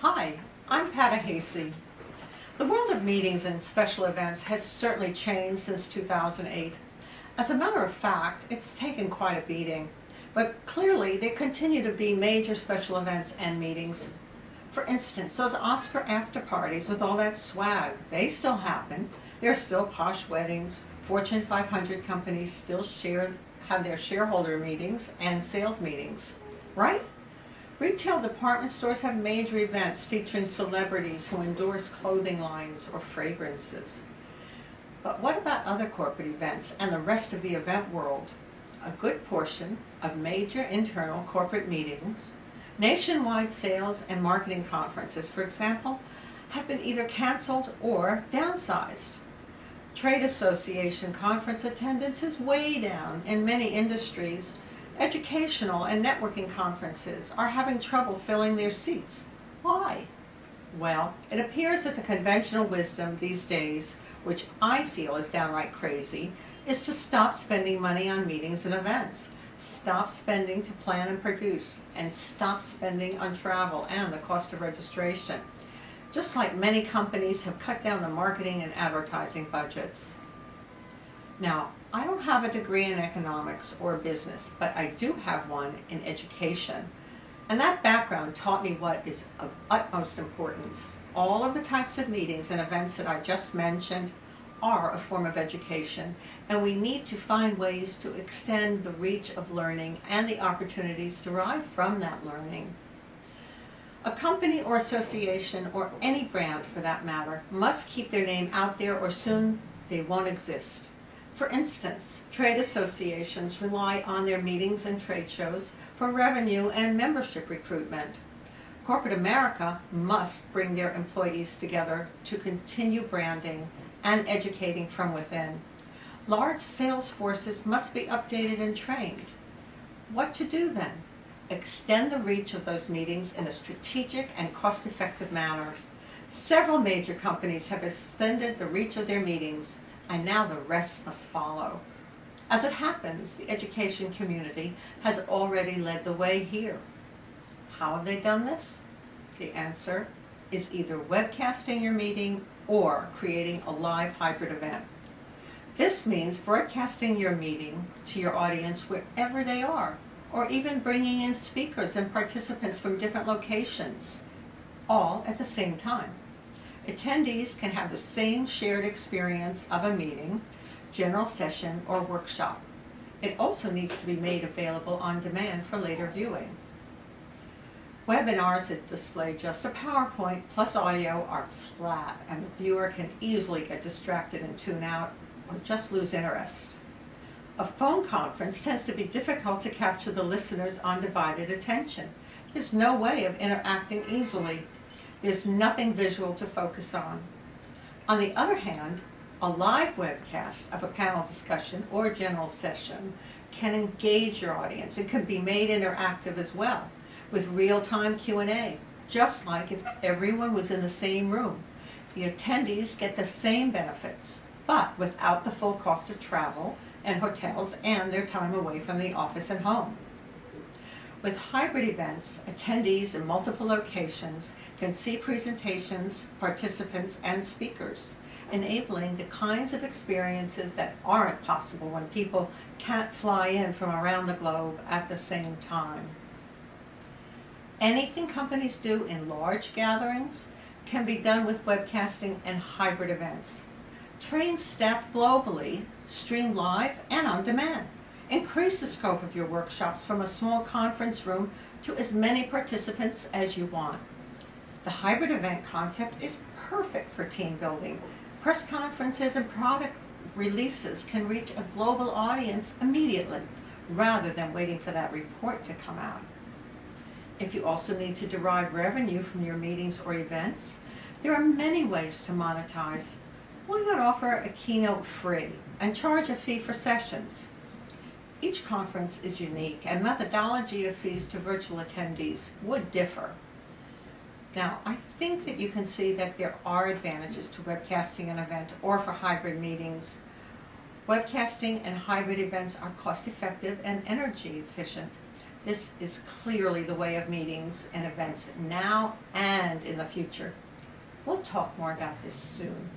Hi, I'm Patti Hasey. The world of meetings and special events has certainly changed since 2008. As a matter of fact, it's taken quite a beating, but clearly there continue to be major special events and meetings. For instance, those Oscar after parties with all that swag, they still happen. There are still posh weddings. Fortune 500 companies still have their shareholder meetings and sales meetings, right? Retail department stores have major events featuring celebrities who endorse clothing lines or fragrances. But what about other corporate events and the rest of the event world? A good portion of major internal corporate meetings, nationwide sales and marketing conferences, for example, have been either canceled or downsized. Trade association conference attendance is way down in many industries. Educational and networking conferences are having trouble filling their seats. Why? Well, it appears that the conventional wisdom these days, which I feel is downright crazy, is to stop spending money on meetings and events, stop spending to plan and produce, and stop spending on travel and the cost of registration. Just like many companies have cut down the marketing and advertising budgets. Now, I don't have a degree in economics or business, but I do have one in education. And that background taught me what is of utmost importance. All of the types of meetings and events that I just mentioned are a form of education, and we need to find ways to extend the reach of learning and the opportunities derived from that learning. A company or association, or any brand for that matter, must keep their name out there or soon they won't exist. For instance, trade associations rely on their meetings and trade shows for revenue and membership recruitment. Corporate America must bring their employees together to continue branding and educating from within. Large sales forces must be updated and trained. What to do then? Extend the reach of those meetings in a strategic and cost-effective manner. Several major companies have extended the reach of their meetings, and now the rest must follow. As it happens, the education community has already led the way here. How have they done this? The answer is either webcasting your meeting or creating a live hybrid event. This means broadcasting your meeting to your audience wherever they are, or even bringing in speakers and participants from different locations, all at the same time. Attendees can have the same shared experience of a meeting, general session, or workshop. It also needs to be made available on demand for later viewing. Webinars that display just a PowerPoint plus audio are flat, and the viewer can easily get distracted and tune out or just lose interest. A phone conference tends to be difficult to capture the listener's undivided attention. There's no way of interacting easily. There's nothing visual to focus on. On the other hand, a live webcast of a panel discussion or general session can engage your audience. It can be made interactive as well, with real-time Q&A, just like if everyone was in the same room. The attendees get the same benefits, but without the full cost of travel and hotels and their time away from the office and home. With hybrid events, attendees in multiple locations can see presentations, participants, and speakers, enabling the kinds of experiences that aren't possible when people can't fly in from around the globe at the same time. Anything companies do in large gatherings can be done with webcasting and hybrid events. Train staff globally, stream live and on demand. Increase the scope of your workshops from a small conference room to as many participants as you want. The hybrid event concept is perfect for team building. Press conferences and product releases can reach a global audience immediately, rather than waiting for that report to come out. If you also need to derive revenue from your meetings or events, there are many ways to monetize. Why not offer a keynote free and charge a fee for sessions? Each conference is unique, and methodology of fees to virtual attendees would differ. Now, I think that you can see that there are advantages to webcasting an event or for hybrid meetings. Webcasting and hybrid events are cost-effective and energy efficient. This is clearly the way of meetings and events now and in the future. We'll talk more about this soon.